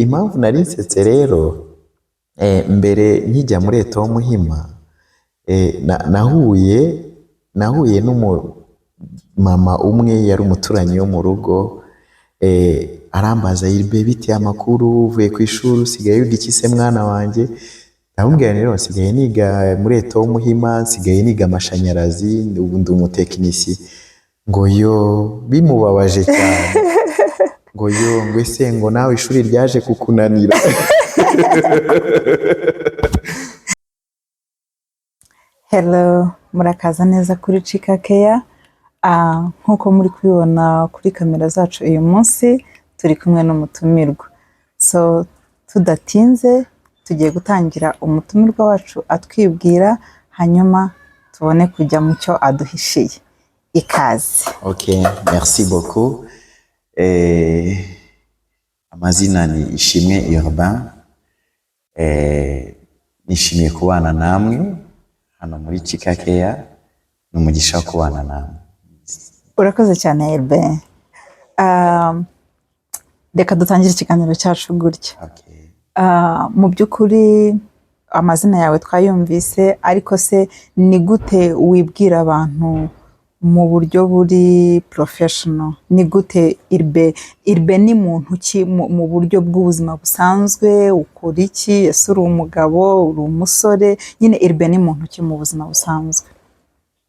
impamvu nari nsetse rero mbere nkijya muri Eto Muhima nahuye n'umumama umwe yari umuturanyi wo mu rugo arambaza Irbe bite amakuru uvuye ku ishuri usigaye wiga iki se mwana wanjye ndamubwira rero nsigaye niga muri Eto Muhima nsigaye niga amashanyarazi ubu ndi umutekinisi ngo yo bimubabaje cyane ngo ese ngo nawe ishuri ryaje kukunanira. Hello, murakaza neza kuri Chika Care. Nkuko muri kubibona kuri kamera zacu uyu munsi turi kumwe n'umutumirwa. So tudatinze tugiye gutangira umutumirwa wacu atwibwira hanyuma tubone kujya mu cyo aduhishiye. Ikaze. Okay, merci beaucoup. Amazina ni Ishimwe Urbain. Nishimiye kubana namwe hano muri Chika Care n'umugisha kubana namwe. Urakoze cyane Urbain. Reka dutangire ikiganiro cyacu gutya. Okay. Mu by'ukuri amazina yawe twayumvise ariko se ni gute wibwira abantu mu buryo buri professional? Ni gute Irbe ni muntu ki mu buryo bw'ubuzima busanzwe? Ukora iki? Ese uri umugabo, uri umusore? Nyine Irbe ni muntu ki mu buzima busanzwe?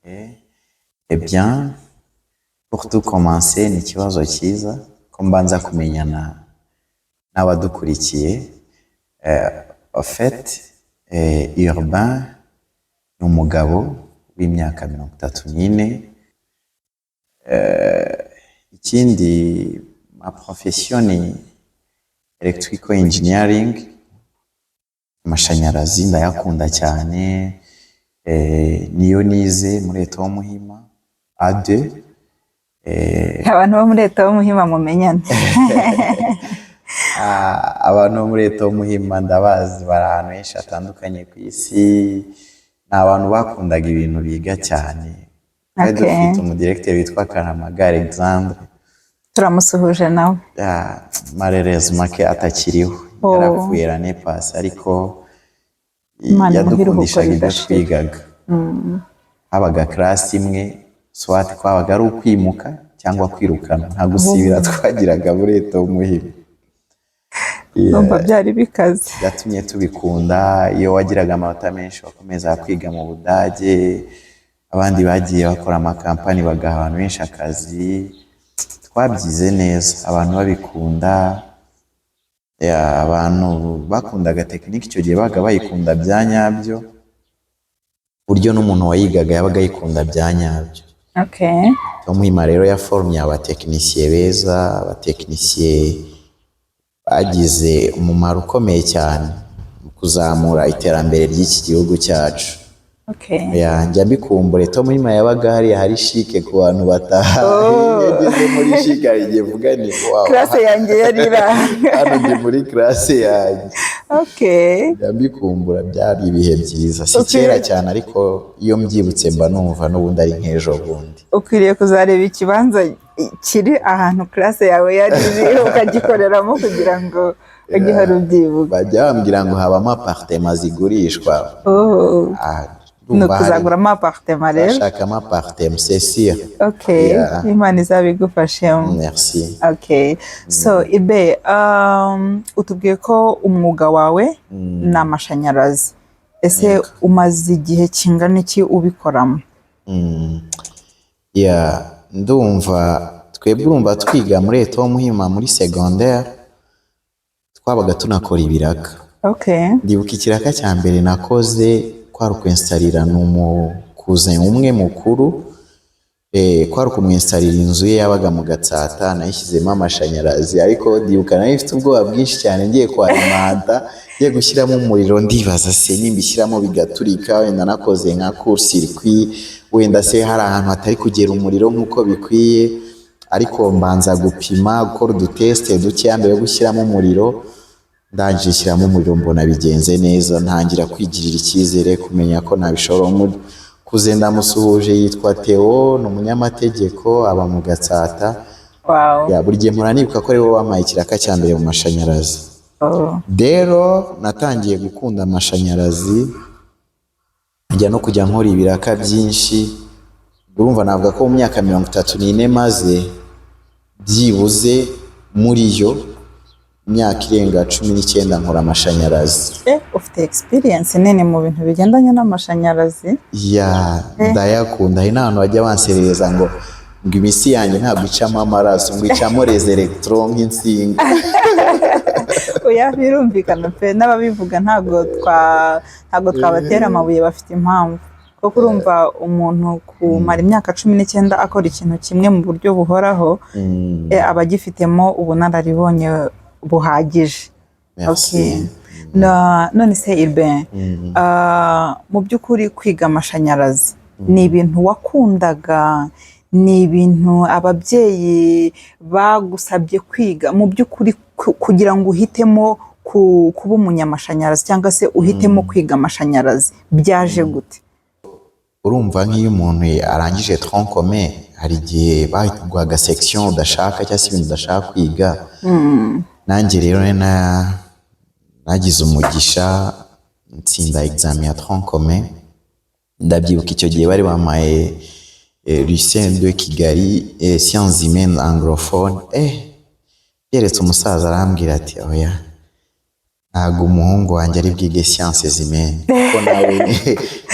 Eh bien, pour tout commencer ni ikibazo cyiza ko mbanza kumenyana n'abadukurikiye. En fait, Urbain ni umugabo w'imyaka 34. Ikindi ma profession ni electrical engineering, amashanyarazi ndayakunda cyane. Niyo nize muri Eto Muhima A2. Abantu bo muri Eto Muhima mumenyane. Abantu bo muri Eto Muhima ndabazi bari ahantu henshi hatandukanye ku isi. Ni abantu bakundaga ibintu biga cyane. Okay. Dufite umudirecteur witwa Karamaga Alexandre. Turamusuhuje nawe. Malheureusement ke atakiriho. Yarapfuye l'année passée ariko yadukundishaga ibyo twigaga. Habaga class imwe swati kwabaga ari ukwimuka cyangwa kwirukana nta gusibira twagiraga muri Eto Muhima. Numva byari bikaze. Yatumye tubikunda. Iyo wagiraga amanota menshi wakomeza kwiga mu Budage, abandi bagiye bakora amakampani bagaha abantu benshi akazi. Twabyize neza, abantu babikunda. Abantu bakundaga tekiniki icyo gihe baga bayikunda bya nyabyo, buryo n'umuntu wayigaga yabaga yikunda bya nyabyo. Okay. Eto Muhima rero yaformye abatekinisiye beza, abatekinisiye bagize umumaro ukomeye cyane mu kuzamura iterambere ry'iki gihugu cyacu. Okay. Njya mbikumbura Eto Muhima yabaga hari shike ku bantu bataha. Yageze muri shike igiye vuga ni wow. Classe yanjye yarira. Hano ndi muri classe yanjye. Okay. Njya mbikumbura byari ibihe byiza. Si kera cyane ariko iyo mbyibutse mba numva n'ubundi ari nk'ejo bundi. Ukwiriye kuzareba ikibanza kiri ahantu classe yawe yariri ukagikoreramo kugira ngo ugihora ubyibuka. Bajya bambwira ngo habamo appartement zigurishwa. No kuzaguramo appartement rero. Bashakamo appartement c'est sûr. Okay. Imana izabigufashemo. Merci. Okay. So Irbe, utubwiye ko umwuga wawe ni amashanyarazi. Ese umaze igihe kingana iki ubikoramo? Ndumva twebwe urumva twiga muri Eto Muhima muri secondaire twabaga tunakora ibiraka. Okay. Ndibuka ikiraka cya mbere nakoze kwari kwenstalira n'umukuze umwe mukuru. Kwari kumwenstalira inzu ye yabaga mu Gatsata, nayishyizemo amashanyarazi ariko ndibuka nayo ifite ubwoba bwinshi cyane ngiye kwa alimenta ngiye gushyiramo umuriro ndibaza se nimbishyiramo bigaturika. Wenda nakoze nka court circuit, wenda se hari ahantu hatari kugera umuriro nk'uko bikwiye, ariko mbanza gupima gukora uduteste duke mbere yo gushyiramo umuriro. Ndangije ishyiramo umuriro mbona bigenze neza, ntangira kwigirira icyizere kumenya ko nabishobora. Kuze ndamusuhuje yitwa Theo, ni umunyamategeko aba mu Gatsata. Wow. Buri gihe mpora nibuka ko ari wowe wampaye ikiraka cya mbere mu mashanyarazi. rero natangiye gukunda amashanyarazi njya no kujya nkora ibiraka byinshi. Urumva navuga ko mu myaka 34 maze byibuze muri yo imyaka irenga 19 nkora amashanyarazi. Ufite experience nini mu bintu bigendanye n'amashanyarazi? Ndayakunda. Hari n'abantu bajya banserereza ngo imisi yanjye ntabwo icamo amaraso, ngo icamo les electrons nk'insinga. Oya, birumvikana pe, n'ababivuga ntabwo twabatera amabuye, bafite impamvu. Kuko urumva umuntu kumara imyaka 19 akora ikintu kimwe mu buryo buhoraho, aba agifitemo ubunararibonye buhagije. None se Urbain, mu by'ukuri kwiga amashanyarazi ni ibintu wakundaga? Ni ibintu ababyeyi bagusabye kwiga? Mu by'ukuri kugira ngo uhitemo kuba umunyamashanyarazi cyangwa se uhitemo kwiga amashanyarazi byaje gute? Urumva nk'iyo umuntu arangije tronc commun hari igihe baguhaga section udashaka cyangwa se ibintu udashaka kwiga. Nanjye rero nagize umugisha nsinda examen ya tronc commun. Ndabyibuka icyo gihe bari bamaye lycée de Kigali sciences humaines anglophone. Yeretse umusaza arambwira ati oya, ntabwo umuhungu wanjye ari bwige sciences humaines kuko nawe ni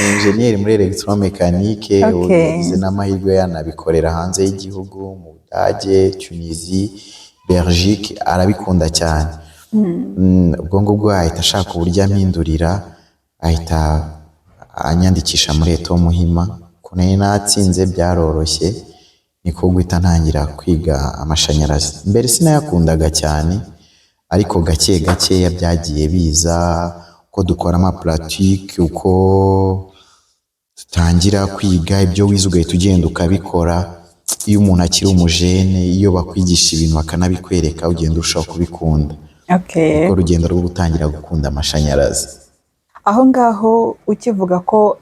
engineer muri electromécanique. Yagize n'amahirwe yanabikorera hanze y'igihugu mu Budage, Tunisie, Belgique, arabikunda cyane. Ubwo ngubwo ahita ashaka uburyo ampindurira, ahita anyandikisha muri Eto Muhima. Kunari natsinze byaroroshye, niko guhita ntangira kwiga amashanyarazi. Mbere sinayakundaga cyane, ariko gake gakeya byagiye biza uko dukora ama pratique, uko tutangira kwiga ibyo wize ugahita ugenda ukabikora. Iyo umuntu akiri umujene, iyo bakwigisha ibintu bakanabikwereka, ugenda urushaho kubikunda. Uko urugendo rwo gutangira gukunda amashanyarazi. Aho ngaho ukivuga ko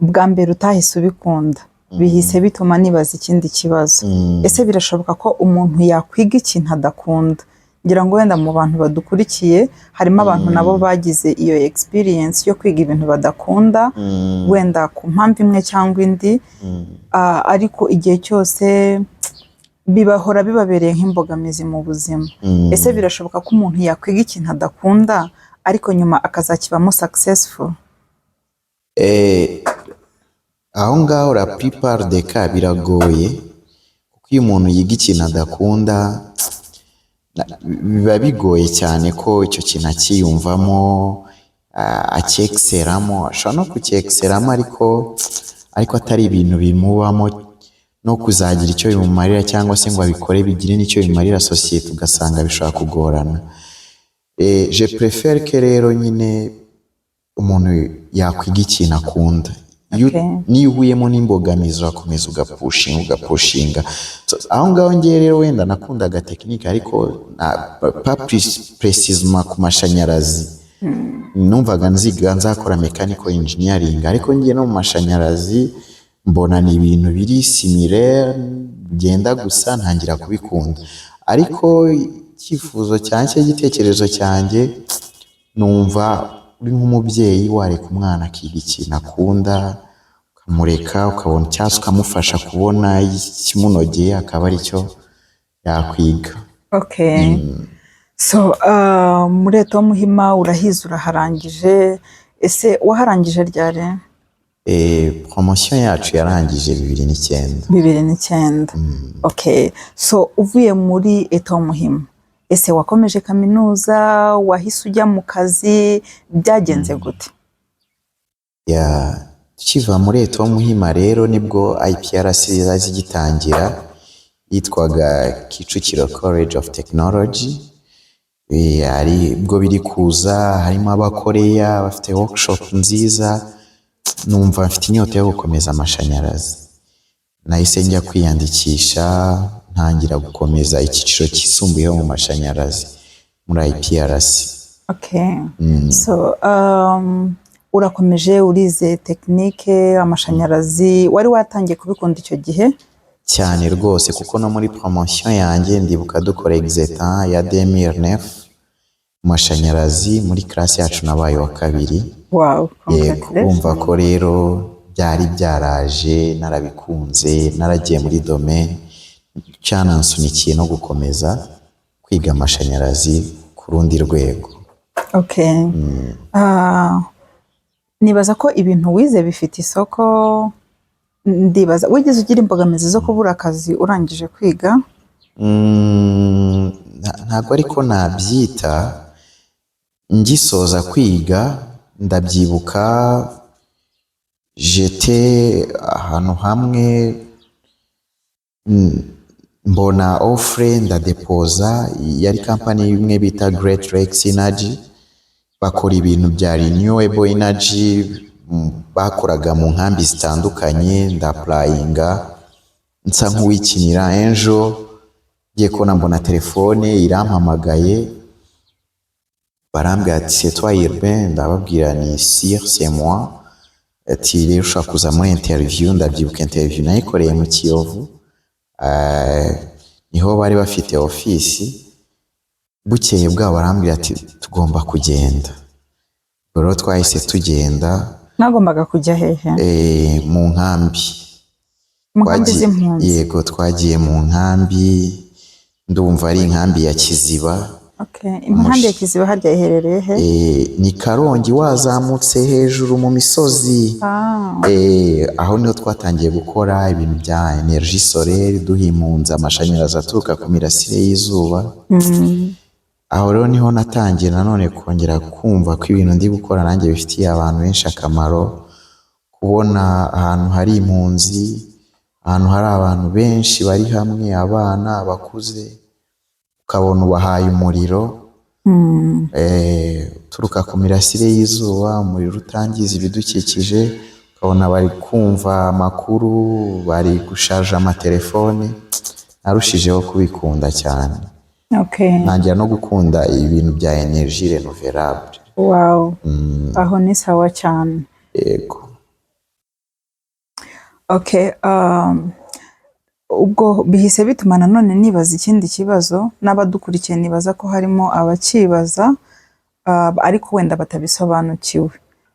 bwa mbere utahise ubikunda, bihise bituma nibaza ikindi kibazo. Ese birashoboka ko umuntu yakwiga ikintu adakunda? Ngira ngo wenda mu bantu badukurikiye harimo abantu nabo bagize iyo experience yo kwiga ibintu badakunda, wenda ku mpamvu imwe cyangwa indi, ariko igihe cyose bibahora bibabereye nk'imbogamizi mu buzima. Ese birashoboka ko umuntu yakwiga ikintu adakunda ariko nyuma akazakibamo successful? Aho ngaho la plupart des cas biragoye, kuko iyo umuntu yiga ikintu adakunda biba bigoye cyane ko icyo kintu akiyumvamo, acyekiseramo. Ashobora no kucyekiseramo ariko atari ibintu bimubamo no kuzagira icyo bimumarira, cyangwa se ngo abikore bigire n'icyo bimarira sosiyete, ugasanga bishobora kugorana. Je préfère que rero nyine umuntu yakwiga ikintu akunda. Niyo uhuyemo n'imbogamizi urakomeza ugapushinga. Aho ngaho ngiye rero wenda nakundaga tekinike, ariko pas précisément ku mashanyarazi. Numvaga nzakora mechanical engineering, ariko ngiye no mu mashanyarazi mbona ni ibintu biri similaire, byenda gusa, ntangira kubikunda. Ariko icyifuzo cyanjye, igitekerezo cyanjye, numva uri nk'umubyeyi wareka umwana akiga ikintu akunda, ukamureka ukabona cyangwa ukamufasha kubona ikimunogeye, akaba ari cyo yakwiga. So muri Eto Muhima urahize, uraharangije. Ese waharangije ryari? Promotion yacu yarangije 2009. 2009. So uvuye muri Eto Muhima, ese wakomeje kaminuza, wahise ujya mu kazi, byagenze gute? Tukiva muri Eto Muhima rero nibwo IPRC zigitangira, yitwaga Kicukiro College of Technology. Bwo biri kuza, harimo abakoreya bafite workshop nziza. Numva mfite inyota yo gukomeza amashanyarazi, nahise njya kwiyandikisha, ntangira gukomeza icyiciro cyisumbuyeho mu mashanyarazi muri IPRC. So urakomeje, urize tekinike amashanyarazi, wari watangiye kubikunda icyo gihe? Cyane rwose, kuko no muri promotion yanjye ndibuka dukora examen ya 2009 mashanyarazi muri classe yacu nabaye wa kabiri. Wow, Yego, congratulations. urumva ko rero byari byaraje, narabikunze, naragiye muri domaine, cyanansunikira no gukomeza kwiga amashanyarazi ku rundi rwego. Okay. Nibaza ko ibintu wize bifite isoko. Ndibaza wigeze ugira imbogamizi zo kubura akazi urangije kwiga? Ntabwo ariko nabyita. Ngisoza kwiga ndabyibuka, jete ahantu hamwe mbona offre ndadepoza, yari kampani imwe bita Great Lakes Energy, bakora ibintu bya renewable energy, bakoraga mu nkambi zitandukanye. Ndapurayinga nsa nk'uwikinira, ejo ngiye kubona mbona telefone irampamagaye, barambwira ati c'est toi Urbain, ndababwira ni sir c'est moi, ati rero ushaka kuza muri interview. Ndabyibuka interview nayikoreye mu Kiyovu, niho bari bafite ofisi. Bukeye bwabo barambwira ati tugomba kugenda. Rero twahise tugenda. Nagombaga kujya hehe? Mu nkambi. Mu nkambi z'impunzi? Yego, twagiye mu nkambi, ndumva ari inkambi ya Kiziba. Okay. Inkambi ya Kiziba harya iherereye he? Ni Karongi wazamutse hejuru mu misozi. Aho niho twatangiye gukora ibintu bya energie solaire, duhimunza amashanyarazi aturuka ku mirasire y'izuba. Aho rero niho natangiye nanone kongera kumva ko ibintu ndi gukora nanjye bifitiye abantu benshi akamaro. Kubona ahantu hari impunzi, ahantu hari abantu benshi bari hamwe, abana, abakuze, ukabona ubahaye umuriro uturuka ku mirasire y'izuba, umuriro utangiza ibidukikije, ukabona bari kumva amakuru, bari gushaja amatelefone. Narushijeho kubikunda cyane. Okay. Nangira no gukunda ibintu bya energie renouvelable. Wow. Aho ni sawa cyane. Yego. Okay. Ubwo bihise bituma nanone nibaza ikindi kibazo, n'abadukurikiye nibaza ko harimo abakibaza ariko wenda batabisobanukiwe.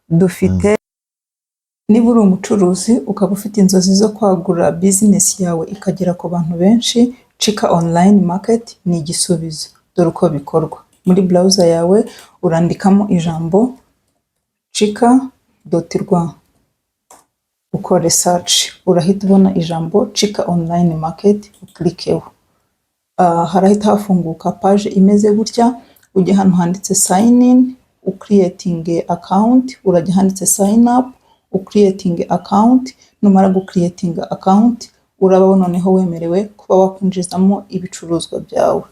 Dufite niba uri umucuruzi ukaba ufite inzozi zo kwagura business yawe ikagera ku bantu benshi, Chika online market ni igisubizo. Dore uko bikorwa. Muri browser yawe urandikamo ijambo chika.rw, ukore search, urahita ubona ijambo Chika online market, uklikeho. Harahita hafunguka page imeze gutya. Ujya hano handitse sign in, ucreating account, urajya handitse sign up, ucreating account. Numara gucreating account, uraba noneho wemerewe kuba wakwinjizamo ibicuruzwa byawe.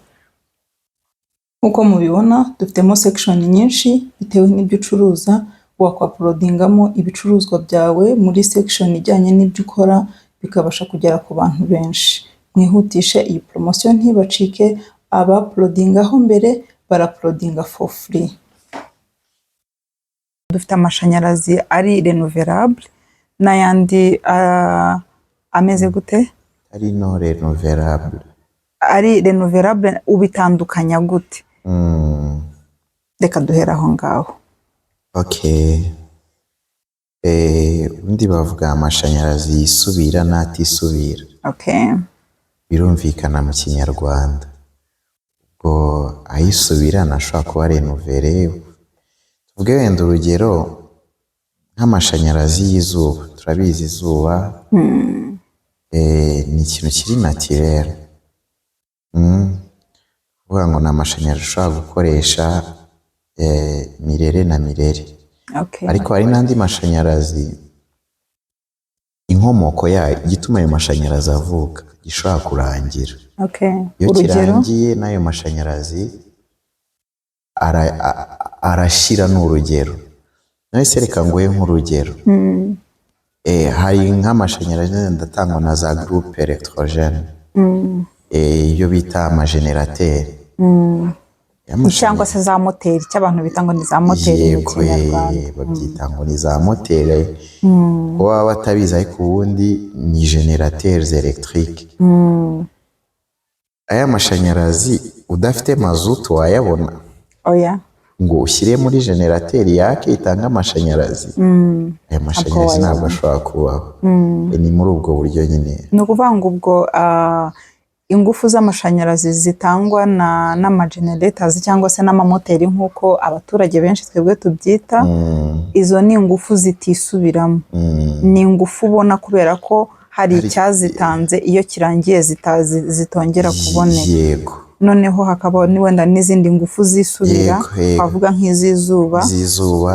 Nkuko mubibona dufitemo section nyinshi bitewe n'ibyo ucuruza, wakwa-uploadingamo ibicuruzwa byawe muri section ijyanye n'ibyo ukora, bikabasha kugera ku bantu benshi. Mwihutishe iyi promotion ntibacike, aba-uploadingaho mbere bara-uploadinga for free. Dufite amashanyarazi ari renouvelable n'ayandi ameze gute? Ari no renouvelable. Ari renouvelable ubitandukanya gute? Reka duhera aho ngaho. Okay. Undi bavuga amashanyarazi yisubira n'atisubira. Okay. Birumvikana mu Kinyarwanda. Ubwo ayisubira nashobora kuba renouvelé. Tuvuge wenda urugero nk'amashanyarazi y'izuba. Turabizi izuba ni ikintu kiri naturel. Kuvuga ngo ni amashanyarazi ushobora gukoresha mirere na mirere. Okay. Ariko hari n'andi mashanyarazi inkomoko yayo, igituma ayo mashanyarazi avuka gishobora kurangira. Okay. Iyo kirangiye n'ayo mashanyarazi arashira n'urugero. Nahise reka nguhe nk'urugero. Hari nk'amashanyarazi ndatangwa na za groupe électrogène. Iyo bita amajenerateri. Cyangwa se za moteri, cy'abantu bita ngo ni za moteri mu Kinyarwanda. Babyita ngo ni za moteri. Kuba batabizi ariko ubundi ni generateurs électriques. Aya mashanyarazi udafite mazutu wayabona? Oya. ngo ushyire muri generateri yake itanga amashanyarazi, ayo mashanyarazi ntabwo ashobora kubaho. Ni muri ubwo buryo nyine. Ni ukuvuga ngo ubwo ingufu z'amashanyarazi zitangwa n'amagenerators cyangwa se n'amamoteri nk'uko abaturage benshi twebwe tubyita, izo ni ingufu zitisubiramo. Ni ingufu ubona kubera ko hari icyazitanze, iyo kirangiye zitongera kuboneka. Yego. Noneho hakaba wenda n'izindi ngufu zisubira, twavuga nk'iz'izuba,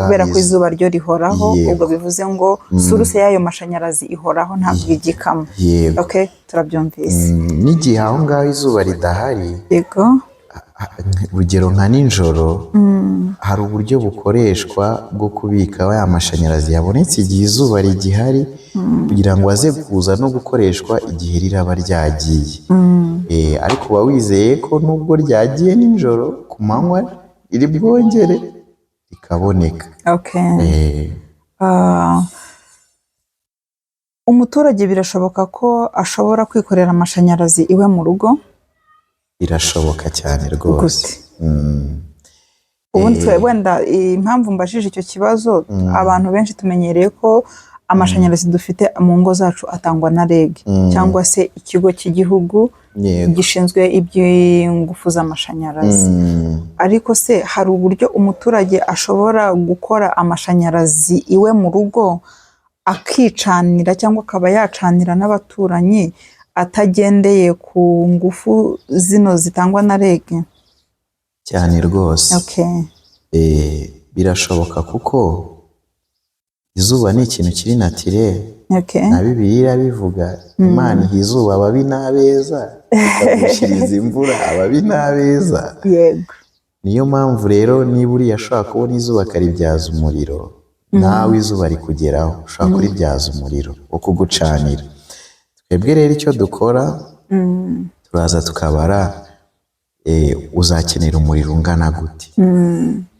kubera ko izuba ryo rihoraho. Ubwo bivuze ngo suruse y'ayo mashanyarazi ihoraho, ntabwo igikama. Okay, turabyumvise. N'igihe aho ngaho izuba ridahari, yego, urugero nka nijoro, hari uburyo bukoreshwa bwo kubika ya mashanyarazi yabonetse igihe izuba rigihari, kugira ngo aze kuza no gukoreshwa igihe riraba ryagiye. Ariko uba wizeye ko nubwo ryagiye nijoro, ku manywa iri bwongere rikaboneka. Umuturage birashoboka ko ashobora kwikorera amashanyarazi iwe mu rugo? Birashoboka cyane rwose. Ubundi wenda impamvu mbashije icyo kibazo, abantu benshi tumenyereye ko amashanyarazi dufite mu ngo zacu atangwa na REG, cyangwa se ikigo cy'igihugu gishinzwe iby'ingufu z'amashanyarazi. Ariko se hari uburyo umuturage ashobora gukora amashanyarazi iwe mu rugo, akicanira cyangwa akaba yacanira n'abaturanyi atagendeye ku ngufu zino zitangwa na REG? Cyane rwose. Birashoboka kuko izuba ni ikintu kiri naturel. Na Bibiliya bivuga Imana iha izuba ababi n'abeza, ikagushiriza imvura ababi n'abeza. Yego. Niyo mpamvu rero niba uriya ashobora kubona izuba akaribyaza umuriro, nawe izuba rikugeraho ushobora kuribyaza umuriro wo kugucanira. Twebwe rero icyo dukora, turaza tukabara uzakenera umuriro ungana gute,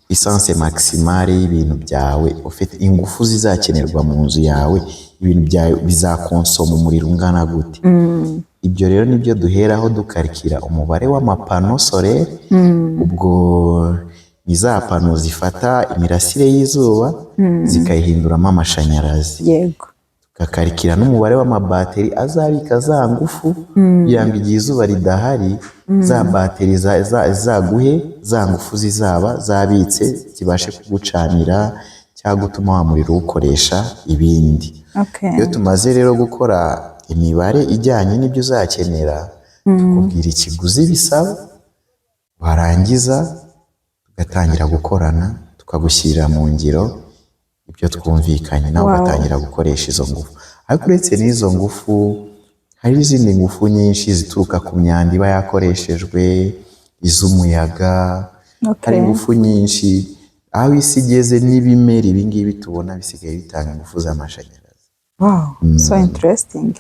essence maximale y'ibintu byawe, ufite ingufu zizakenerwa mu nzu yawe, ibintu byawe bizakonsoma umuriro ungana gute. Ibyo rero nibyo duheraho dukarikira umubare w'amapano solaire. Ubwo ni za pano zifata imirasire y'izuba zikayihinduramo amashanyarazi. Yego. Tugakarikira n'umubare w'amabateri azabika za ngufu, kugira ngo igihe izuba ridahari, za bateri zaguhe za ngufu zizaba zabitse, zibashe kugucanira cyangwa gutuma wa muriro uwukoresha ibindi. Iyo tumaze rero gukora imibare ijyanye n'ibyo uzakenera, tukubwira ikiguzi bisaba, warangiza tugatangira gukorana, tukagushyirira mu ngiro ibyo twumvikanye, nawe ugatangira gukoresha izo ngufu. Ariko uretse n'izo ngufu, hari izindi ngufu nyinshi zituruka ku myanda iba yakoreshejwe, iz'umuyaga. Hari ingufu nyinshi, aho isi igeze n'ibimera ibingibi tubona bisigaye bitanga ingufu z'amashanyarazi. Wow, so interesting.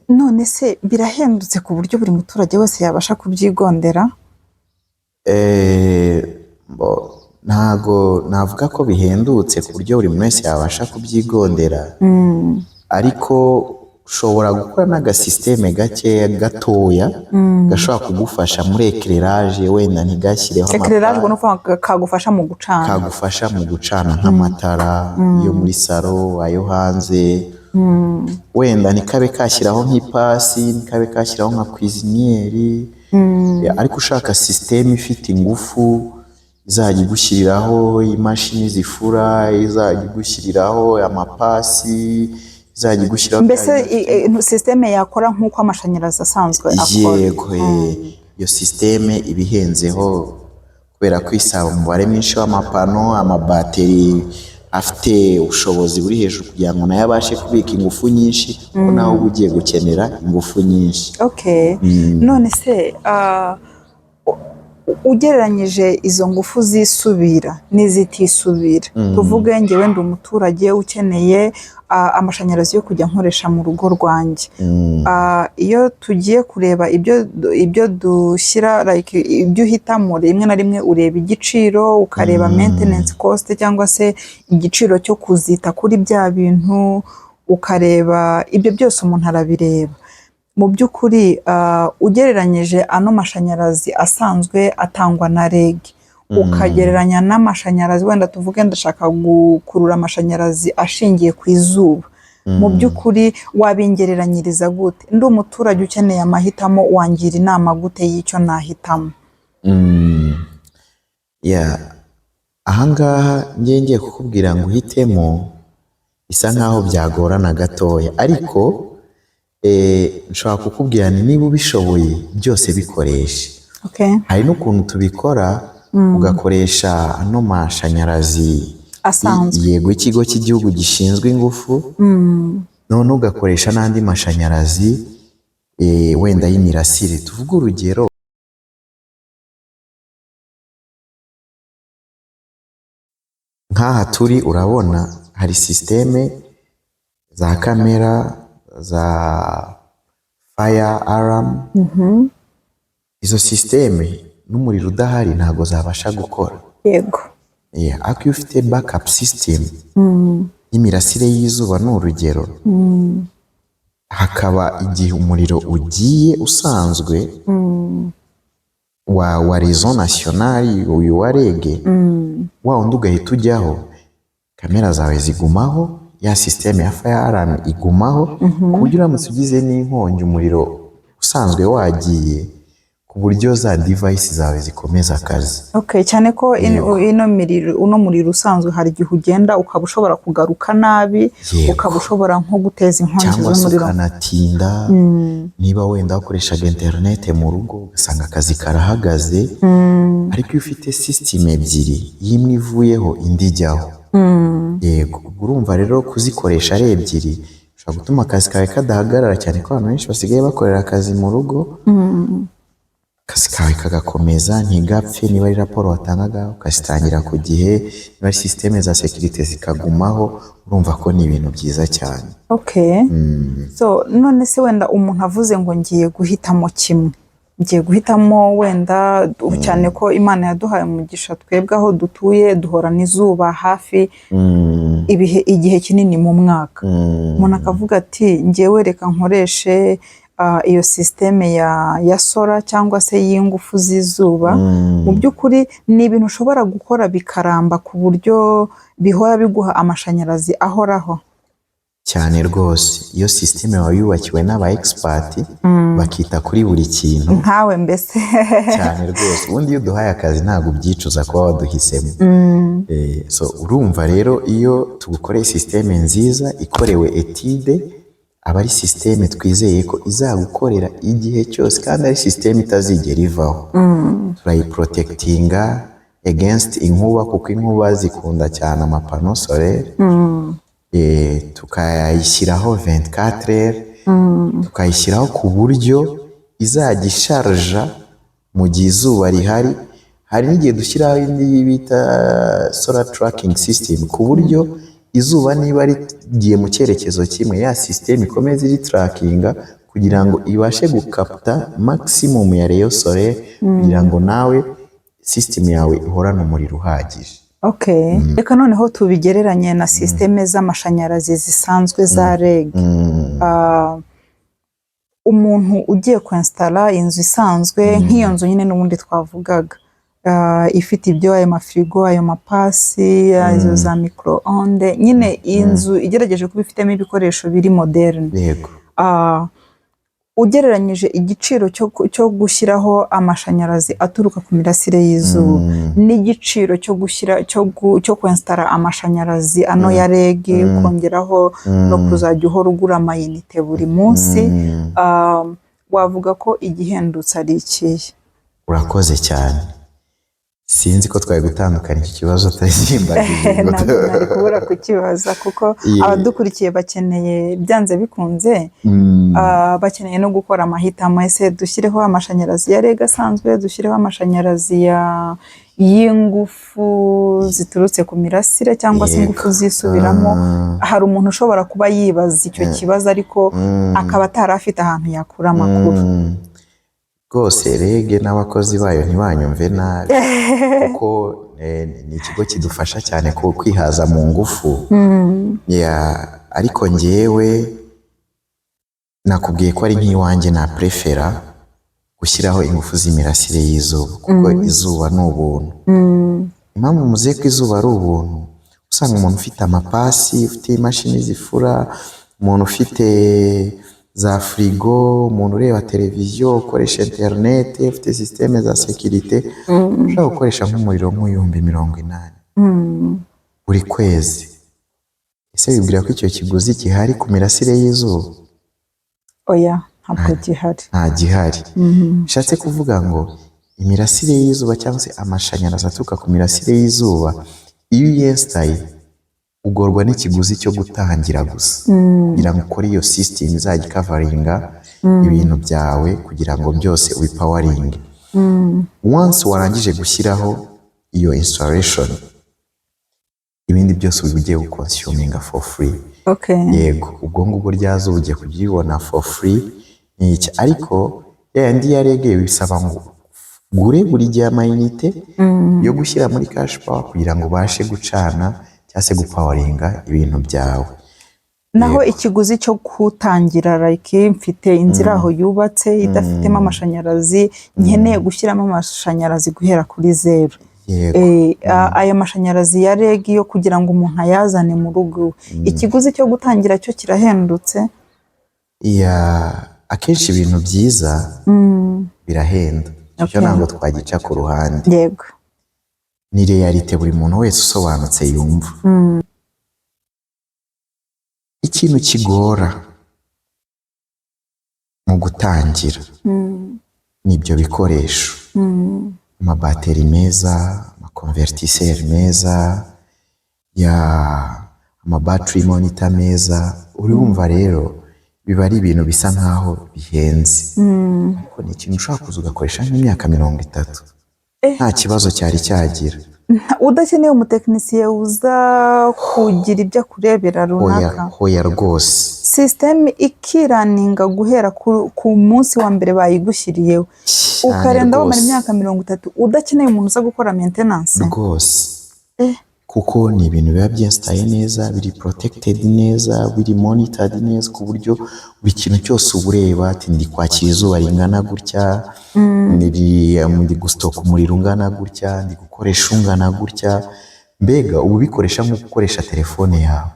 None se birahendutse ku buryo buri muturage wese yabasha kubyigondera? Ntago navuga ko bihendutse ku buryo buri wese yabasha kubyigondera, ariko ushobora gukora n'agasisiteme gakeya gatoya gashobora kugufasha muri éclairage, wenda ntigashyireho éclairage no kagufasha mu gucana, kagufasha mu gucana nk'amatara yo muri salo, ayo hanze. Wenda nikabe kashyiraho nk'ipasi, nikabe kashyiraho nka cuisinieri. Ariko ushaka systeme ifite ingufu, izajya igushyiriraho imashini zifura, izajya igushyiriraho amapasi, izajya igushyiraho mbese systeme yakora nk'uko amashanyarazi asanzwe akora. Yego. Iyo systeme ibihenzeho kubera ko isaba umubare mwinshi w'amapano, amabateri afite ubushobozi buri hejuru kugira ngo nayo abashe kubika ingufu nyinshi, kuko nawe uba ugiye gukenera ingufu nyinshi. None se ugereranyije izo ngufu zisubira n'izitisubira, tuvuge njyewe ndi umuturage ukeneye amashanyarazi yo kujya nkoresha mu rugo rwanjye. Iyo tugiye kureba ibyo dushyira, ibyo uhitamo, rimwe na rimwe ureba igiciro, ukareba maintenance cost cyangwa se igiciro cyo kuzita kuri bya bintu, ukareba ibyo byose umuntu arabireba. Mu by'ukuri ugereranyije ano mashanyarazi asanzwe atangwa na REG, ukagereranya n'amashanyarazi wenda tuvuge ndashaka gukurura amashanyarazi ashingiye ku izuba, mu by'ukuri wabingereranyiriza gute? Ndi umuturage ukeneye amahitamo, wangira inama gute y'icyo nahitamo? ahangaha ngiye kukubwira ngo uhitemo bisa nkaho byagorana gatoya, ariko nshobora kukubwira niba ubishoboye byose bikoreshe. Hari n'ukuntu tubikora ugakoresha ano mashanyarazi asanzwe, yego ikigo cy'igihugu gishinzwe ingufu, none ugakoresha n'andi mashanyarazi wenda y'imirasire. Tuvuge urugero, nk'aha turi urabona hari systeme za kamera, za fire alarm. Izo systeme n'umuriro udahari ntago zabasha gukora. Yego. Ariko iyo ufite backup system y'imirasire y'izuba ni urugero, hakaba igihe umuriro ugiye usanzwe wa réseau national, uyu wa REG, wa wundi ugahita ujyaho, kamera zawe zigumaho, ya systeme ya fire alarm igumaho, ku buryo uramutse ugize n'inkongi umuriro usanzwe wagiye, ku buryo za device zawe zikomeza akazi. Cyane ko uno muriro usanzwe hari igihe ugenda ukaba ushobora kugaruka nabi, ukaba ushobora nko guteza inkongi z'umuriro, cyangwa se ukanatinda. Niba wenda wakoreshaga internet mu rugo ugasanga akazi karahagaze, ariko iyo ufite system ebyiri, imwe ivuyeho indi ijyaho, yego, urumva rero kuzikoresha ari ebyiri ushobora gutuma akazi kawe kadahagarara, cyane ko abantu benshi basigaye bakorera akazi mu rugo, akazi kawe kagakomeza ntigapfe. Niba ari raporo watangaga ukazitangira ku gihe, niba ari systeme za security zikagumaho, urumva ko ni ibintu byiza cyane. So none se wenda umuntu avuze ngo ngiye guhitamo kimwe, ngiye guhitamo wenda, cyane ko Imana yaduhaye umugisha twebwe aho dutuye duhora n'izuba hafi igihe kinini mu mwaka, umuntu akavuga ati ngiye reka nkoreshe iyo systeme ya solar cyangwa se y'ingufu z'izuba. Mu by'ukuri ni ibintu ushobora gukora bikaramba ku buryo bihora biguha amashanyarazi ahoraho cyane rwose. Iyo systeme wayubakiwe n'aba expert bakita kuri buri kintu, nkawe mbese cyane rwose. Ubundi iyo duhaye akazi ntabwo ubyicuza kuba waduhisemo. So urumva rero iyo tugukoreye systeme nziza ikorewe etude, aba ari systeme twizeye ko izagukorera igihe cyose, kandi ari systeme itazigera ivaho. Turayiprotectinga against inkuba, kuko inkuba zikunda cyane amapano solaire. Tukayishyiraho 24h, tukayishyiraho ku buryo izajya isharja mu gihe izuba rihari. Hari n'igihe dushyiraho indi bita solar tracking system, ku buryo izuba niba rigiye mu cyerekezo kimwe, ya system ikomeza iri trackinga kugira ngo ibashe gukapta maximum ya rayon solaire, kugira ngo nawe system yawe ihorane umuriro uhagije. Reka noneho tubigereranye na systeme z'amashanyarazi zisanzwe za REG. Umuntu ugiye kwinstalla inzu isanzwe nk'iyo nzu nyine n'ubundi twavugaga, ifite ibyo ayo mafirigo, ayo mapasi, izo za micro-onde, nyine inzu igerageje kuba ifitemo ibikoresho biri moderne. Yego. Ugereranyije igiciro cyo gushyiraho amashanyarazi aturuka ku mirasire y'izuba n'igiciro cyo kwinstara amashanyarazi ano ya REG, kongeraho no kuzajya uhora ugura amayinite buri munsi, wavuga ko igihendutse ari ikihe? Urakoze cyane. Sinzi ko twari gutandukanya iki kibazo utazimbagije. Ntabwo nari kubura kukibaza, kuko abadukurikiye bakeneye byanze bikunze, bakeneye no gukora amahitamo. Ese dushyireho amashanyarazi ya REG asanzwe, dushyireho amashanyarazi y'ingufu ziturutse ku mirasire cyangwa se ingufu zisubiramo? Hari umuntu ushobora kuba yibaza icyo kibazo ariko akaba atari afite ahantu yakura amakuru. Rwose REG n'abakozi bayo ntibanyumve nabi, kuko ni ikigo kidufasha cyane ku kwihaza mu ngufu. Ariko njyewe nakubwiye ko ari nk'iwanjye na prefera gushyiraho ingufu z'imirasire y'izuba kuko izuba ni ubuntu. Impamvu muze ko izuba ari ubuntu, usanga umuntu ufite amapasi, ufite imashini zifura, umuntu ufite za firigo, umuntu ureba televiziyo, ukoresha interineti, ufite sisiteme za sekirite, ushobora gukoresha nk'umuriro nk'ibihumbi 80 buri kwezi. Ese wibwira ko icyo kiguzi gihari ku mirasire y'izuba? Oya, ntabwo gihari. Nta gihari. Bishatse kuvuga ngo imirasire y'izuba cyangwa se amashanyarazi aturuka ku mirasire y'izuba, iyo uyesitaye ugorwa n'ikiguzi cyo gutangira gusa kugira ngo ukore iyo sisitemu izajya ikavaringa ibintu byawe kugira ngo byose ubipawaringe. Once warangije gushyiraho iyo installation, ibindi byose uba ugiye gukonsuminga for free. Yego, ubwo ngubwo rya zuba ugiye kujya ubibona for free n'iki, ariko yandi yaregeye bisaba ngo gure buri gihe amayinite yo gushyira muri cash power kugira ngo ubashe gucana cyangwa se gupawaringa ibintu byawe. Naho ikiguzi cyo kutangira, like mfite inzira aho yubatse idafitemo amashanyarazi, nkeneye gushyiramo amashanyarazi guhera kuri zero. Aya mashanyarazi ya REG yo kugira ngo umuntu ayazane mu rugo, ikiguzi cyo gutangira cyo kirahendutse? Akenshi ibintu byiza birahenda, icyo ntabwo twagica ku ruhande. Yego, ni realite buri muntu wese usobanutse yumva. Ikintu kigora mu gutangira n'ibyo bikoresho, amabateri meza, amakonvertiseri meza, amabattery monitor meza. Urumva rero biba ari ibintu bisa nkaho bihenze, ariko ni ikintu ushobora kuza ugakoresha nk'imyaka 30 nta kibazo cyari cyagira, udakeneye umutekinisiye uza kugira ibyo akurebera runaka. Hoya rwose, sisiteme ikiraninga guhera ku munsi wa mbere bayigushyiriyeho ukarenda wamara imyaka 30 udakeneye umuntu uza gukora maintenance rwose. Kuko ni ibintu biba byinstaye neza, biri protected neza, biri monitored neza ku buryo buri kintu cyose ubureba ati ndi kwakira izuba ringana gutya, ndi gustock umuriro ungana gutya, ndi gukoresha ungana gutya. Mbega ubu bikoresha nko gukoresha telefone yawe.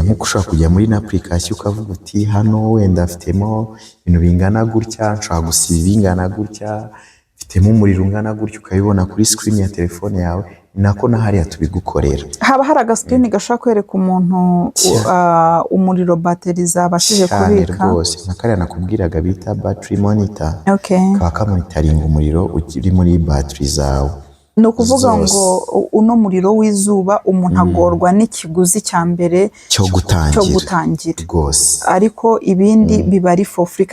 Nkuko ushobora kujya muri na application ukavuga uti hano wenda afitemo ibintu bingana gutya, nshobora gusiba bingana gutya, mfitemo umuriro ungana gutya, ukabibona kuri screen ya telefone yawe. Nako na hariya tubigukorera. Haba hari agascreen gashobora kwereka umuntu umuriro bateri zabashije kubika. Rwose nka kariya nakubwiraga bita battery monitor, kaba kamonitaringa umuriro uri muri battery zawe. Ni ukuvuga ngo uno muriro w'izuba umuntu agorwa n'ikiguzi cya mbere cyo gutangira rwose, ariko ibindi biba ari for free,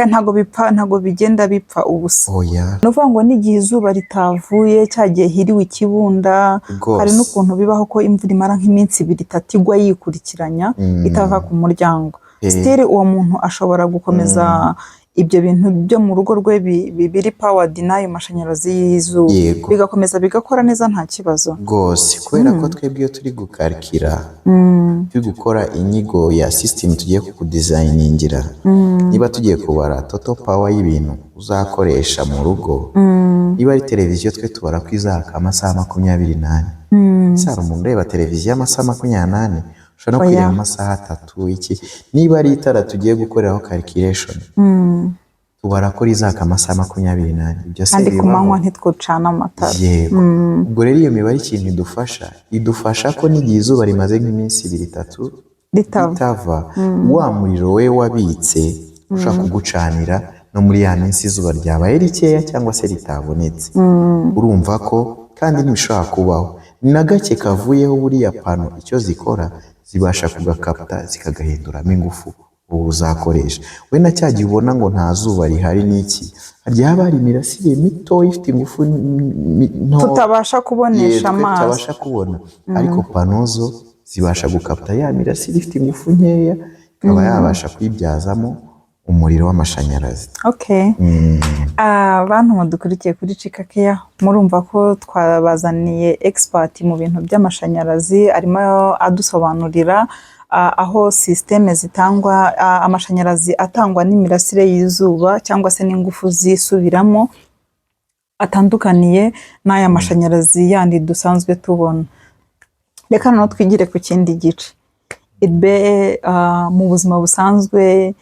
ntago bigenda bipfa ubusa. Ni ukuvuga ngo n'igihe izuba ritavuye cyagiye hiriwe ikibunda, hari n'ukuntu bibaho ko imvura imara nk'iminsi 2-3 igwa yikurikiranya itava ku muryango, still uwo muntu ashobora gukomeza ibyo bintu byo mu rugo rwe biri powered n'ayo mashanyarazi y'izuba, bigakomeza bigakora neza nta kibazo rwose. Kubera ko twebwe iyo turi gukarikira, turi gukora inyigo ya system tugiye kudesigningira, niba tugiye kubara total power y'ibintu uzakoresha mu rugo, niba ari televiziyo twe tubara ko izaka amasaha 24. Sara umuntu ureba televiziyo amasaha 28 ushobora no kwireba amasaha 3 iki. Niba ari itara tugiye gukoreraho calculation, tubara ko rizaka amasaha 24. Byose kandi ku manywa ntitwucana amatara. Yego, ubwo rero iyo mibare ikintu idufasha ko n'igihe izuba rimaze nk'iminsi 2-3 ritava, wa muriro we wabitse ushaka kugucanira no muri ya minsi izuba ryabaye rikeya cyangwa se ritabonetse. Urumva ko kandi ntibishobora kubaho na gake kavuyeho buriya pano icyo zikora, zibasha kugakapta zikagahinduramo ingufu ubu uzakoresha. We na cyagiye ubona ngo nta zuba rihari n'iki, harya haba hari imirasire mito ifite ingufu nto tutabasha kubonesha amazi, tutabasha kubona, ariko panozo zibasha gukapta ya mirasire ifite ingufu nkeya, ikaba yabasha kwibyazamo umuriro w'amashanyarazi. Abantu mudukurikiye kuri Chika Care, murumva ko twabazaniye expert mu bintu by'amashanyarazi, arimo adusobanurira aho sisiteme zitangwa amashanyarazi atangwa n'imirasire y'izuba cyangwa se n'ingufu zisubiramo atandukaniye n'aya mashanyarazi yandi dusanzwe tubona. Reka noneho twigire ku kindi gice. Ibe mu buzima busanzwe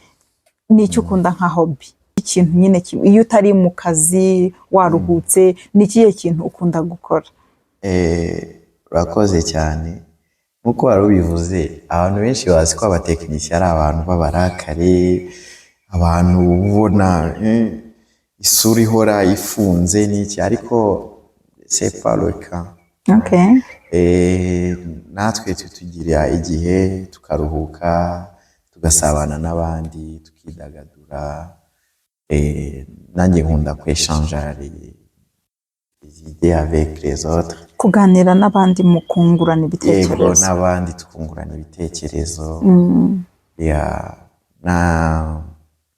ni icyo ukunda nka hobby, ikintu nyine iyo utari mu kazi waruhutse, ni ikihe kintu ukunda gukora? Urakoze cyane. Nk'uko wari ubivuze, abantu benshi bazi ko abatekinisiye ari abantu b'abarakare, abantu ubona isura ihora ifunze n'iki, ariko c'est pas le cas. Okay. Natwe tugira igihe tukaruhuka, tugasabana n'abandi, tukidagadura. Nanjye nkunda kweshanjar les idées avec les autres. Kuganira n'abandi mu kungurana ibitekerezo. Yego, n'abandi tukungurana ibitekerezo.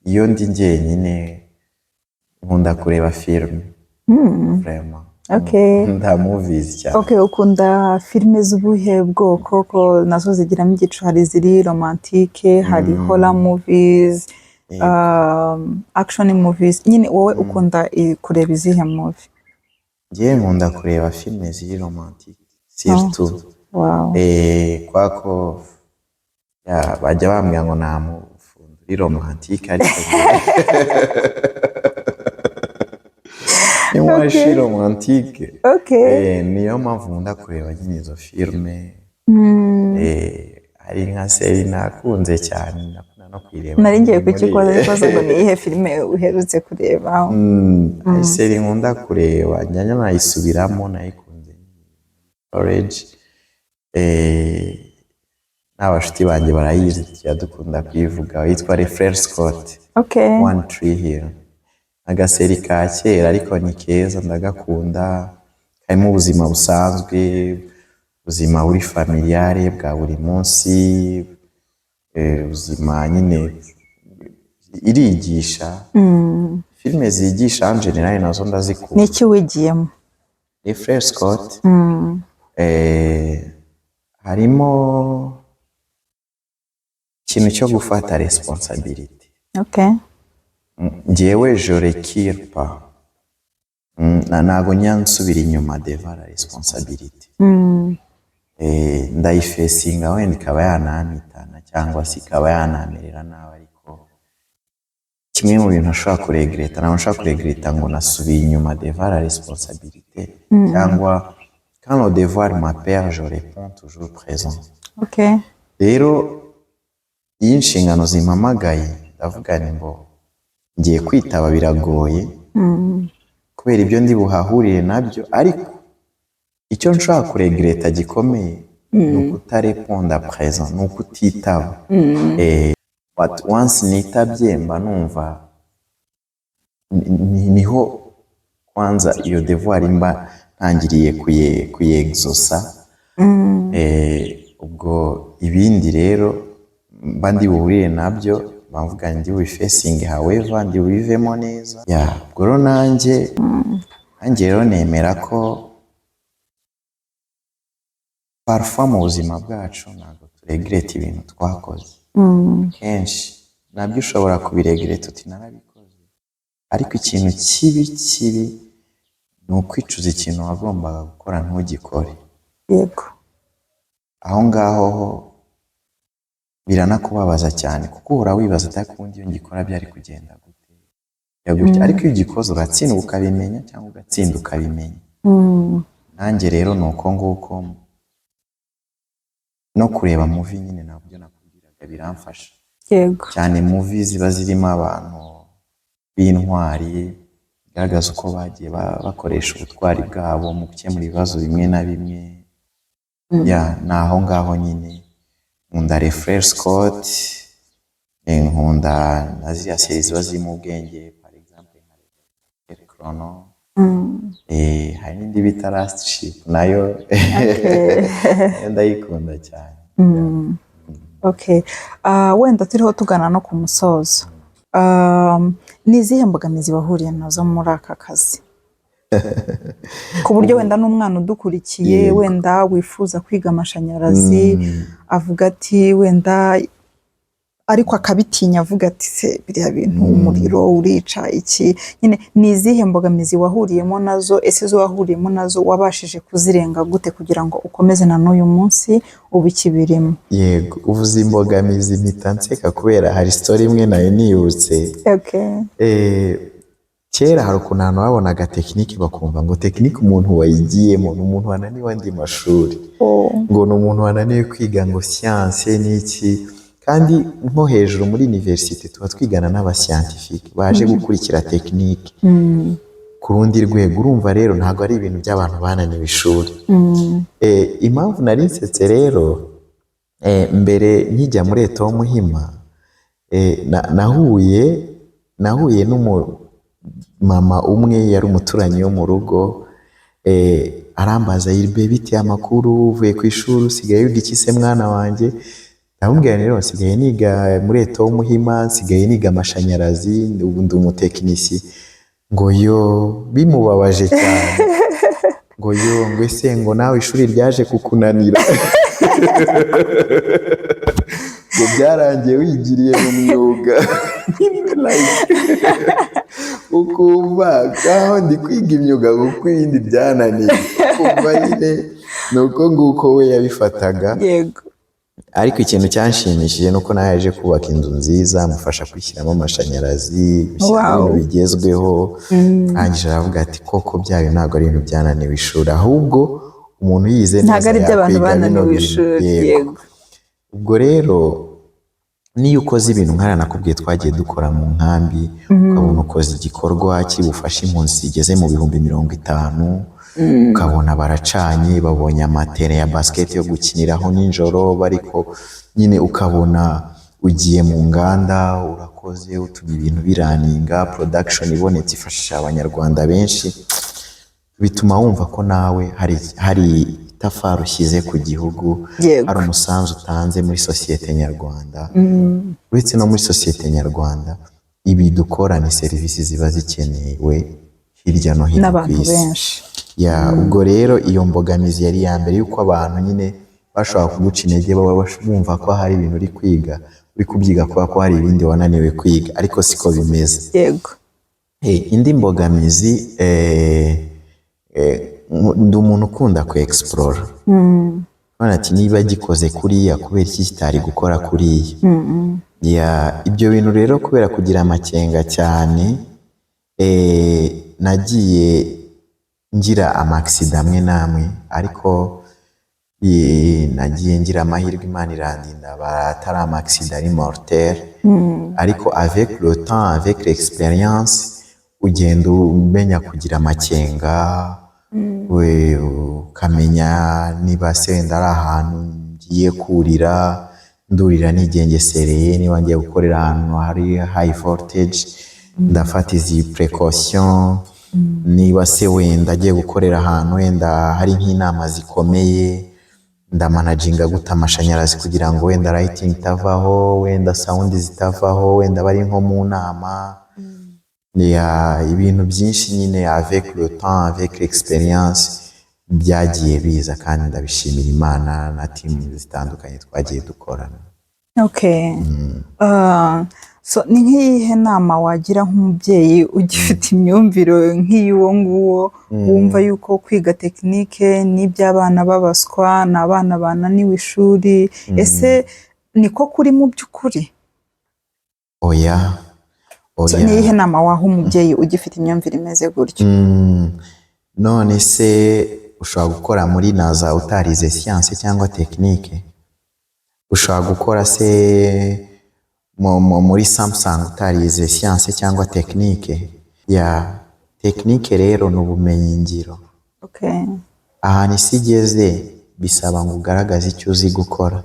Iyo ndi njyenyine nkunda kureba film. Vraiment. Okay. Nkunda movies cyane. Okay, ukunda filime z'ubuhe bwoko? Ko nazo zigiramo igice, hari ziri romantique, hari horror movies, action movies. Nyine wowe ukunda kureba izihe movie? Njye nkunda kureba filime ziri romantique surtout. Wow. Kwako bajya bambwira ngo nta mufundi uri romantique, ariko niyo shi romantique. Okay. Niyo mpamvu nkunda kureba nyine izo filime. Hari nka seri nakunze cyane, nakunda no kwireba. Nari ngiye kukikoza ngo ni ihe filime uherutse kureba? Hari seri nkunda kureba, njya nayisubiramo, nayikunze. Orange. N'abashuti banjye barayizi, dukunda kwivuga, yitwa Les Frères Scott. Okay. One Tree Hill. Agaseri ka kera ariko ni keza, ndagakunda. Karimo ubuzima busanzwe, ubuzima buri familiare bwa buri munsi, ubuzima nyine irigisha. Filime zigisha en general nazo ndazikunda. Ni iki wigiyemo? Les Frères Scott. Harimo ikintu cyo gufata responsibility. Okay. Njyewe je recule pas. Ntago nyansubira inyuma devant la responsabilité. Ndayifesinga wenda ikaba yanamitana cyangwa se ikaba yanamerera nawe, ariko kimwe mu bintu ashobora kuregreta, ntabwo nshobora kuregreta ngo nasubiye inyuma devant la responsabilité, cyangwa quand le devoir m'appelle, je réponds toujours présent. Okay. Rero iyi nshingano zimpamagaye, ndavuga ni ngo ngiye kwitaba biragoye kubera ibyo ndi buhahurire nabyo, ariko icyo nshobora kuregreta gikomeye ni ukutareponda présent, ni ukutitaba. But once nitabye mba numva niho kwanza iyo devoir mba ntangiriye kuyeexosa. Ubwo ibindi rero mba ndi buhurire nabyo, bavuga ndi wifacing however ndi wivemo neza. Ubwo rero nanjye rero nemera ko parfois mu buzima bwacu ntabwo turegreta ibintu twakoze. Kenshi nabyo ushobora kubiregreta uti narabikoze, ariko ikintu kibi ni ukwicuza ikintu wagombaga gukora ntugikore. Yego. Aho ngaho ho biranakubabaza cyane, kuko uhora wibaza ati kundi iyo ngikora byari kugenda gute. Ariko iyo ugikoze ugatsindwa ukabimenya, cyangwa ugatsinda ukabimenya. Nanjye rero ni uko nguko no kureba movie nyine nabyo nakubwiraga biramfasha. Yego. Cyane movie ziba zirimo abantu b'intwari, bigaragaza uko bagiye bakoresha ubutwari bwabo mu gukemura ibibazo bimwe na bimwe. Naho ngaho nyine nkunda Les Frères Scott, nkunda na ziriya seri ziba zirimo ubwenge, par exemple nka Chrono. Hari n'indi bita Last Ship nayo ndayikunda cyane. Okay. Wenda turiho tugana no ku musozo. Ni izihe mbogamizi wahuriye nazo muri aka kazi? ku buryo wenda n'umwana udukurikiye Yego. wenda wifuza kwiga amashanyarazi avuga ati wenda ariko akabitinya avuga ati se biriya bintu umuriro urica iki nyine ni izihe mbogamizi wahuriyemo nazo ese zo wahuriyemo nazo wabashije kuzirenga gute kugira ngo ukomeze na n'uyu munsi uba ikibirimo? Yego, uvuze imbogamizi mpita nseka kubera hari story imwe nayo niyibutse. Kera hari ukuntu abantu babonaga tekinike bakumva ngo tekinike umuntu wayigiyemo ni umuntu wananiwe andi mashuri, ngo ni umuntu wananiwe kwiga ngo siyanse n'iki, kandi nko hejuru muri universite tuba twigana n'abasiyantifike baje gukurikira tekinike ku rundi rwego. Urumva rero ntabwo ari ibintu by'abantu bananiwe ishuri. Impamvu nari nsetse rero, mbere nkijya muri Eto Muhima nahuye mama umwe yari umuturanyi wo mu rugo, arambaza yirbe bite amakuru uvuye ku ishuri usigaye wiga iki se mwana wanjye? Ndamubwira rero nsigaye niga muri Eto Muhima, nsigaye niga amashanyarazi, ubu ndi umutekinisi. Ngo yo bimubabaje cyane, ngo ese ngo nawe ishuri ryaje kukunanira ngo byarangiye wigiriye mu myuga ukumva ngaho ndi kwiga imyuga kuko ibindi byananiye, ukumva nyine ni uko nguko we yabifataga. Yego. Ariko ikintu cyanshimishije ni uko nawe yaje kubaka inzu nziza, amufasha kwishyiramo amashanyarazi, ibintu bigezweho. Arangije aravuga ati koko byayo ntabwo ari ibintu byananiwe ishuri, ahubwo umuntu yize neza yakwiga bino bintu. Yego. Ubwo rero niyo ukoze ibintu nk'ara nakubwiye twagiye dukora mu nkambi, ukabona ukoze igikorwa kibufasha impunzi zigeze mu 50,000, ukabona baracanye babonye amatere ya basket yo gukiniraho nijoro, bariko nyine ukabona ugiye mu nganda urakoze utuma ibintu biraninga, production ibonetse ifashisha abanyarwanda benshi, bituma wumva ko nawe hari itafari ushyize ku gihugu, hari umusanzu utanze muri sosiyete nyarwanda. Uretse no muri sosiyete nyarwanda, ibi dukora ni serivisi ziba zikenewe hirya no hino ku isi. Ubwo rero iyo mbogamizi yari ya mbere yuko abantu nyine bashobora kuguca intege, baba bumva ko hari ibintu uri kwiga uri kubyiga kubera ko hari ibindi wananiwe kwiga, ariko siko bimeze. Yego. Indi mbogamizi, ndi umuntu ukunda ku explore. Ati niba gikoze kuriya kubera iki kitari gukora kuriya? Ibyo bintu rero kubera kugira amakenga cyane, nagiye ngira amaksida amwe namwe, ariko nagiye ngira amahirwe Imana irandinda atari amaksida ari mortel, ariko avec le temps, avec l'expérience, ugenda umenya kugira amakenga, ukamenya niba se wenda ari ahantu ngiye kurira ndurira nigengesereye, niba ngiye gukorera ahantu hari high voltage ndafata izi precaution, niba se wenda agiye gukorera ahantu wenda hari nk'inama zikomeye ndamanaginga guta amashanyarazi kugira ngo wenda lighting itavaho, wenda sound zitavaho, wenda bari nko mu nama. Ibintu byinshi nyine avec le temps, avec l'expérience byagiye biza, kandi ndabishimira Imana na team zitandukanye twagiye dukorana. So ni nk'iyihe nama wagira nk'umubyeyi ugifite imyumvire nk'iy'uwo nguwo, wumva yuko kwiga tekinike n'iby'abana babaswa, ni abana bananiwe ishuri, ese niko kuri mu by'ukuri? Oya. So ni iyihe nama waha umubyeyi ugifite imyumvire imeze gutyo? None se ushobora gukora muri NASA utarize siyanse cyangwa tekinike? Ushobora gukora se muri Samsung utarize siyanse cyangwa tekinike? Tekinike rero ni ubumenyi ngiro. Ahantu isi igeze bisaba ngo ugaragaze icyo uzi gukora.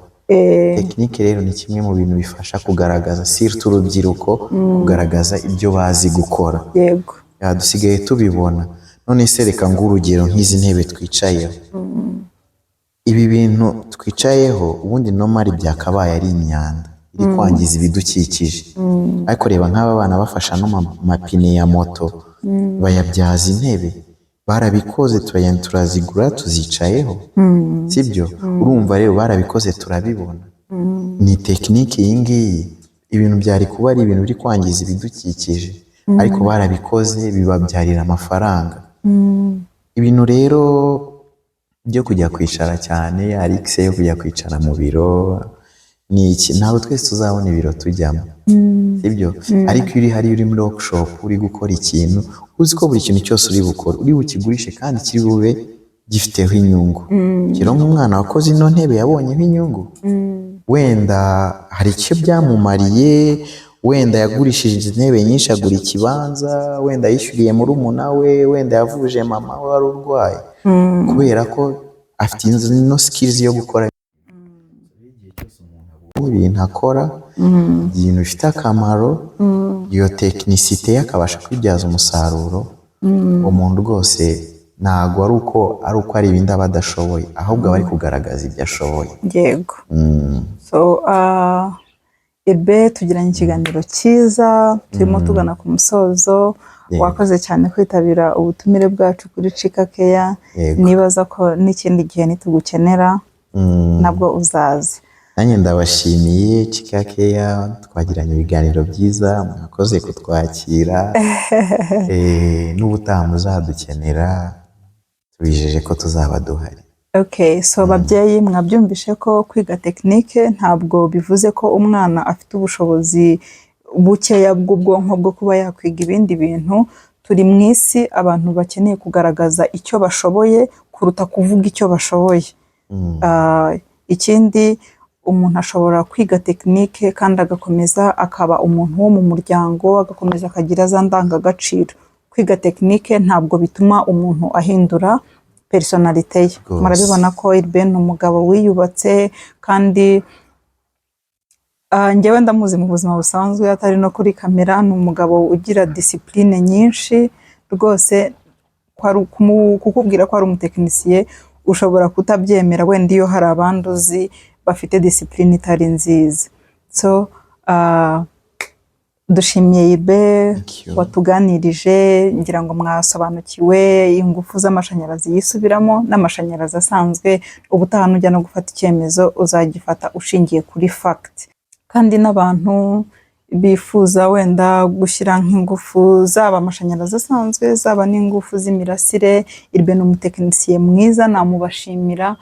Tekinike rero ni kimwe mu bintu bifasha kugaragaza surtout urubyiruko, kugaragaza ibyo bazi gukora. Yego. Dusigaye tubibona. None se reka ng'urugero nk'izi ntebe twicayeho. Ibi bintu twicayeho ubundi normali byakabaye ari imyanda iri kwangiza ibidukikije, ariko reba nk'aba bana bafasha no mapine ya moto bayabyaza intebe, barabikoze turagenda turazigura tuzicayeho sibyo urumva rero barabikoze turabibona ni tekinike iyi ngiyi ibintu byari kuba ari ibintu biri kwangiza ibidukikije ariko barabikoze bibabyarira amafaranga ibintu rero byo kujya kwicara cyane arikise yo kujya kwicara mu biro ni iki ntabwo twese tuzabona ibiro tujyamo sibyo ariko iyo uri hari uri muri workshop uri gukora ikintu uzi ko buri kintu cyose uri bukore uri bukigurishe kandi kiri bube gifiteho inyungu kiro nk'umwana wakoze ino ntebe yabonyeho inyungu wenda hari icyo byamumariye wenda yagurishije intebe nyinshi agura ikibanza wenda yishyuriye murumuna we wenda yavuje mama we wari urwaye kubera ko afite ino skills yo gukora ibintu akora ibintu bifite akamaro iyo tekinisite ye akabasha kwibyaza umusaruro umuntu rwose ntabwo ari uko ari ibindi aba adashoboye ahubwo aba ari kugaragaza ibyo ashoboye yego so Herbe tugiranye ikiganiro cyiza turimo tugana ku musozo wakoze cyane kwitabira ubutumire bwacu kuri Chika Care nibaza ko n'ikindi gihe nitugukenera nabwo uzaza nanjye ndabashimiye Chika Care twagiranye ibiganiro byiza mwakoze kutwakira n'ubutaha muzadukenera tubijeje ko tuzaba duhari. Okay, so babyeyi mwabyumvishe ko kwiga tekinike ntabwo bivuze ko umwana afite ubushobozi bukeya bw'ubwonko bwo kuba yakwiga ibindi bintu. Turi mu isi abantu bakeneye kugaragaza icyo bashoboye kuruta kuvuga icyo bashoboye. Ikindi umuntu ashobora kwiga tekinike kandi agakomeza akaba umuntu wo mu muryango, agakomeza akagira za ndangagaciro. Kwiga tekinike ntabwo bituma umuntu ahindura personalite ye. Murabibona ko Herbe ni umugabo wiyubatse kandi njyewe ndamuzi mu buzima busanzwe atari no kuri kamera. Ni umugabo ugira discipline nyinshi rwose. Kukubwira ko ari umutekinisiye ushobora kutabyemera wenda iyo hari abandi uzi bafite discipline itari nziza. So dushimiye Herbe watuganirije, ngira ngo mwasobanukiwe ingufu z'amashanyarazi yisubiramo n'amashanyarazi asanzwe. Ubutaha nujya no gufata icyemezo uzagifata ushingiye kuri fact. Kandi n'abantu bifuza wenda gushyira nk'ingufu zaba amashanyarazi asanzwe zaba n'ingufu z'imirasire, Herbe ni umutekinisiye mwiza, namubashimira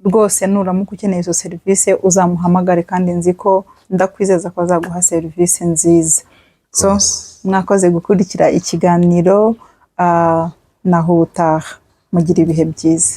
rwose. Nuramuka ukeneye izo serivisi uzamuhamagare kandi nzi ko ndakwizeza ko azaguha serivisi nziza. So mwakoze gukurikira ikiganiro, naho ubutaha mugira ibihe byiza.